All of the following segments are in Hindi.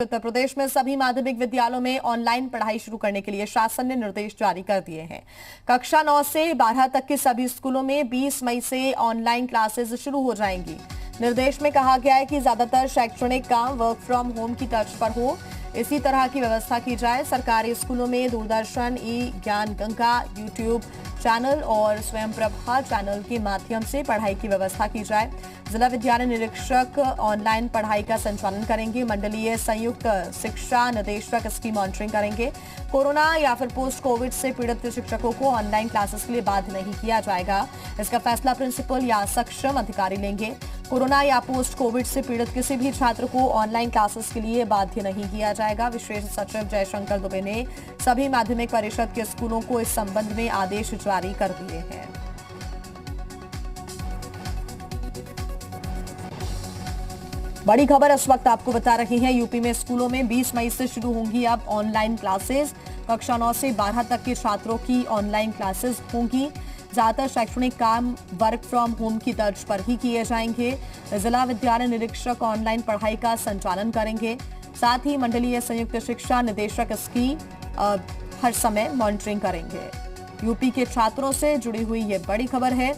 उत्तर प्रदेश में सभी माध्यमिक विद्यालयों में ऑनलाइन पढ़ाई शुरू करने के लिए शासन ने निर्देश जारी कर दिए हैं। कक्षा 9 से 12 तक के सभी स्कूलों में 20 मई से ऑनलाइन क्लासेस शुरू हो जाएंगी। निर्देश में कहा गया है कि ज्यादातर शैक्षणिक काम वर्क फ्रॉम होम की तर्ज पर हो, इसी तरह की व्यवस्था की जाए। सरकारी स्कूलों में दूरदर्शन, ई ज्ञान गंगा, यूट्यूब चैनल और स्वयं प्रभा चैनल के माध्यम से पढ़ाई की व्यवस्था की जाए। जिला विद्यालय निरीक्षक ऑनलाइन पढ़ाई का संचालन करेंगे। मंडलीय संयुक्त शिक्षा निदेशक इसकी मॉनिटरिंग करेंगे। कोरोना या फिर पोस्ट कोविड से पीड़ित शिक्षकों को ऑनलाइन क्लासेस के लिए बाध्य नहीं किया जाएगा। इसका फैसला प्रिंसिपल या सक्षम अधिकारी लेंगे। कोरोना या पोस्ट कोविड से पीड़ित किसी भी छात्र को ऑनलाइन क्लासेस के लिए बाध्य नहीं किया जाएगा। विशेष सचिव जयशंकर दुबे ने सभी माध्यमिक परिषद के स्कूलों को इस संबंध में आदेश जारी कर दिए हैं। बड़ी खबर इस वक्त आपको बता रहे हैं, यूपी में स्कूलों में 20 मई से शुरू होंगी अब ऑनलाइन क्लासेस। कक्षा 9 से 12 तक के छात्रों की ऑनलाइन क्लासेस होंगी। ज्यादातर शैक्षणिक काम वर्क फ्रॉम होम की तर्ज पर ही किए जाएंगे। जिला विद्यालय निरीक्षक ऑनलाइन पढ़ाई का संचालन करेंगे। साथ ही मंडलीय संयुक्त शिक्षा निदेशक इसकी हर समय मॉनिटरिंग करेंगे। यूपी के छात्रों से जुड़ी हुई ये बड़ी खबर है,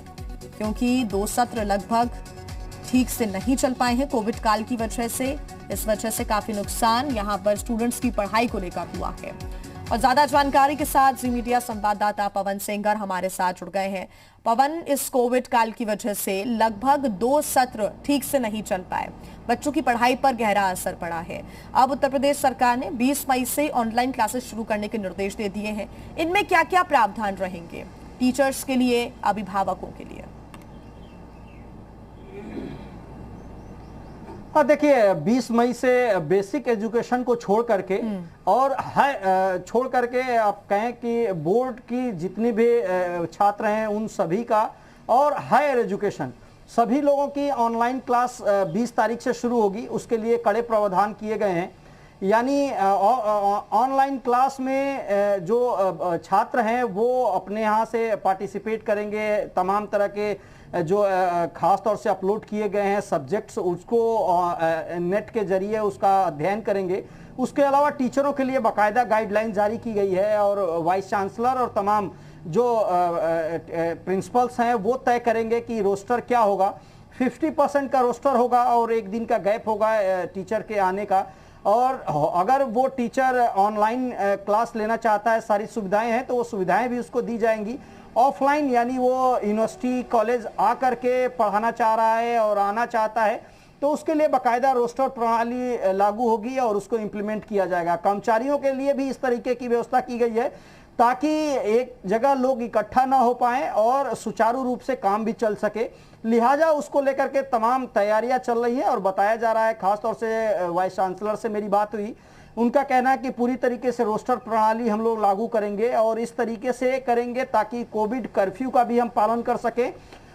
क्योंकि 2 सत्र लगभग ठीक से नहीं चल पाए हैं कोविड काल की वजह से। इस वजह से काफी नुकसान यहां पर स्टूडेंट्स की पढ़ाई को लेकर हुआ है। और ज्यादा जानकारी के साथ जी मीडिया संवाददाता पवन सेंगर हमारे साथ जुड़ गए हैं। पवन, इस कोविड काल की वजह से लगभग 2 सत्र ठीक से नहीं चल पाए, बच्चों की पढ़ाई पर गहरा असर पड़ा है। अब उत्तर प्रदेश सरकार ने 20 मई से ऑनलाइन क्लासेस शुरू करने के निर्देश दे दिए हैं। इनमें क्या क्या प्रावधान रहेंगे टीचर्स के लिए, अभिभावकों के लिए? हाँ, देखिए 20 मई से बेसिक एजुकेशन को छोड़ करके और छोड़ करके आप कहें कि बोर्ड की जितनी भी छात्र हैं उन सभी का और हायर एजुकेशन सभी लोगों की ऑनलाइन क्लास 20 तारीख से शुरू होगी। उसके लिए कड़े प्रावधान किए गए हैं। यानी ऑनलाइन क्लास में जो छात्र हैं वो अपने यहाँ से पार्टिसिपेट करेंगे। तमाम तरह के जो खास तौर से अपलोड किए गए हैं सब्जेक्ट्स, उसको नेट के जरिए उसका अध्ययन करेंगे। उसके अलावा टीचरों के लिए बाकायदा गाइडलाइन जारी की गई है और वाइस चांसलर और तमाम जो प्रिंसिपल्स हैं वो तय करेंगे कि रोस्टर क्या होगा। 50% का रोस्टर होगा और 1 दिन का गैप होगा टीचर के आने का। और अगर वो टीचर ऑनलाइन क्लास लेना चाहता है, सारी सुविधाएं हैं तो वो सुविधाएं भी उसको दी जाएंगी। ऑफलाइन यानी वो यूनिवर्सिटी कॉलेज आकर के पढ़ाना चाह रहा है और आना चाहता है तो उसके लिए बाकायदा रोस्टर प्रणाली लागू होगी और उसको इम्प्लीमेंट किया जाएगा। कर्मचारियों के लिए भी इस तरीके की व्यवस्था की गई है ताकि एक जगह लोग इकट्ठा ना हो पाए और सुचारू रूप से काम भी चल सके। लिहाजा उसको लेकर के तमाम तैयारियां चल रही है और बताया जा रहा है, खासतौर से वाइस चांसलर से मेरी बात हुई, उनका कहना है कि पूरी तरीके से रोस्टर प्रणाली हम लोग लागू करेंगे और इस तरीके से करेंगे ताकि कोविड कर्फ्यू का भी हम पालन कर सकें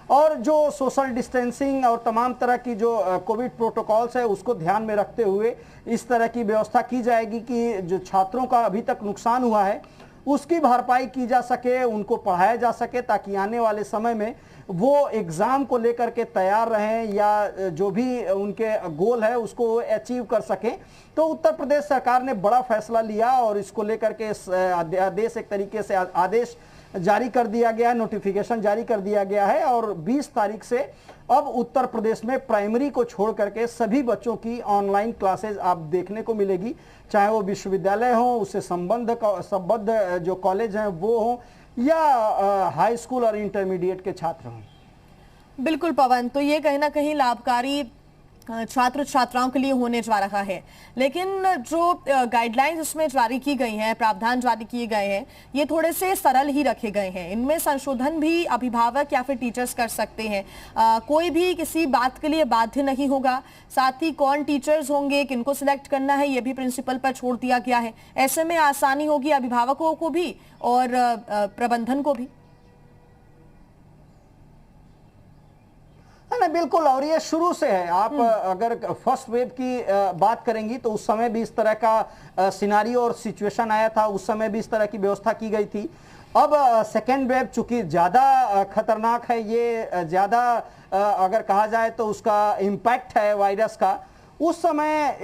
और जो सोशल डिस्टेंसिंग और तमाम तरह की जो कोविड प्रोटोकॉल्स है उसको ध्यान में रखते हुए इस तरह की व्यवस्था की जाएगी कि जो छात्रों का अभी तक नुकसान हुआ है उसकी भरपाई की जा सके, उनको पढ़ाया जा सके ताकि आने वाले समय में वो एग्ज़ाम को लेकर के तैयार रहें या जो भी उनके गोल है उसको अचीव कर सकें। तो उत्तर प्रदेश सरकार ने बड़ा फैसला लिया और इसको लेकर के आदेश एक तरीके से आदेश जारी कर दिया गया है, नोटिफिकेशन जारी कर दिया गया है और 20 तारीख से अब उत्तर प्रदेश में प्राइमरी को छोड़ करके सभी बच्चों की ऑनलाइन क्लासेज आप देखने को मिलेगी, चाहे वो विश्वविद्यालय हो, उससे संबद्ध जो कॉलेज हैं वो हो या हाई स्कूल और इंटरमीडिएट के छात्र हों। बिल्कुल पवन, तो ये कहीं ना कहीं लाभकारी छात्र छात्राओं के लिए होने जा रहा है, लेकिन जो गाइडलाइंस इसमें जारी की गई हैं, प्रावधान जारी किए गए हैं, ये थोड़े से सरल ही रखे गए हैं। इनमें संशोधन भी अभिभावक या फिर टीचर्स कर सकते हैं। कोई भी किसी बात के लिए बाध्य नहीं होगा। साथ ही कौन टीचर्स होंगे, किनको सिलेक्ट करना है, ये भी प्रिंसिपल पर छोड़ दिया गया है। ऐसे में आसानी होगी अभिभावकों को भी और प्रबंधन को भी। नहीं, बिल्कुल, और ये शुरू से है। आप अगर फर्स्ट वेव की बात करेंगी तो उस समय भी इस तरह का सिनारियो और सिचुएशन आया था, उस समय भी इस तरह की व्यवस्था की गई थी। अब सेकेंड वेव चूंकि ज़्यादा खतरनाक है, ये ज़्यादा अगर कहा जाए तो उसका इम्पैक्ट है वायरस का, उस समय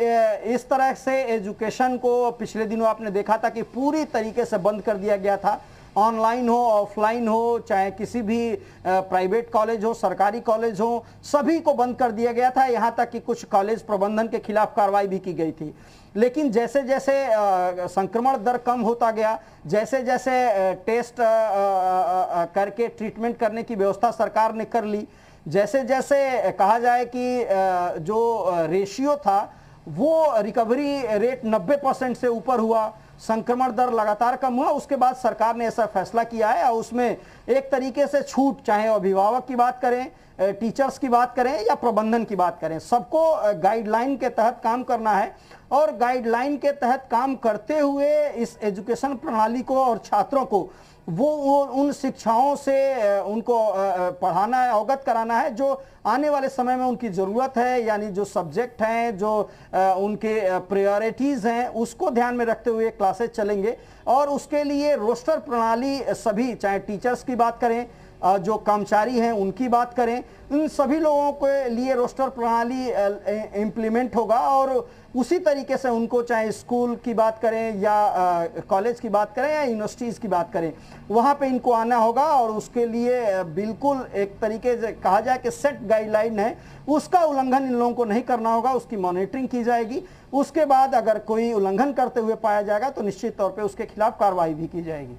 इस तरह से एजुकेशन को पिछले दिनों आपने देखा था कि पूरी तरीके से बंद कर दिया गया था। ऑनलाइन हो, ऑफलाइन हो, चाहे किसी भी प्राइवेट कॉलेज हो, सरकारी कॉलेज हो, सभी को बंद कर दिया गया था। यहाँ तक कि कुछ कॉलेज प्रबंधन के खिलाफ कार्रवाई भी की गई थी। लेकिन जैसे जैसे संक्रमण दर कम होता गया, जैसे जैसे टेस्ट करके ट्रीटमेंट करने की व्यवस्था सरकार ने कर ली, जैसे जैसे कहा जाए कि जो रेशियो था वो रिकवरी रेट 90% से ऊपर हुआ, संक्रमण दर लगातार कम हुआ, उसके बाद सरकार ने ऐसा फैसला किया है और उसमें एक तरीके से छूट, चाहे अभिभावक की बात करें, टीचर्स की बात करें या प्रबंधन की बात करें, सबको गाइडलाइन के तहत काम करना है। और गाइडलाइन के तहत काम करते हुए इस एजुकेशन प्रणाली को और छात्रों को वो उन शिक्षाओं से उनको पढ़ाना है, अवगत कराना है जो आने वाले समय में उनकी ज़रूरत है, यानी जो सब्जेक्ट हैं, जो उनके प्रायोरिटीज़ हैं, उसको ध्यान में रखते हुए क्लासेस चलेंगे। और उसके लिए रोस्टर प्रणाली सभी, चाहे टीचर्स की बात करें, जो कर्मचारी हैं उनकी बात करें, इन सभी लोगों के लिए रोस्टर प्रणाली इम्प्लीमेंट होगा। और उसी तरीके से उनको, चाहे स्कूल की बात करें या कॉलेज की बात करें या यूनिवर्सिटीज़ की बात करें, वहाँ पे इनको आना होगा। और उसके लिए बिल्कुल एक तरीके से कहा जाए कि सेट गाइडलाइन है, उसका उल्लंघन इन लोगों को नहीं करना होगा, उसकी मॉनिटरिंग की जाएगी। उसके बाद अगर कोई उल्लंघन करते हुए पाया जाएगा तो निश्चित तौर पर उसके खिलाफ कार्रवाई भी की जाएगी।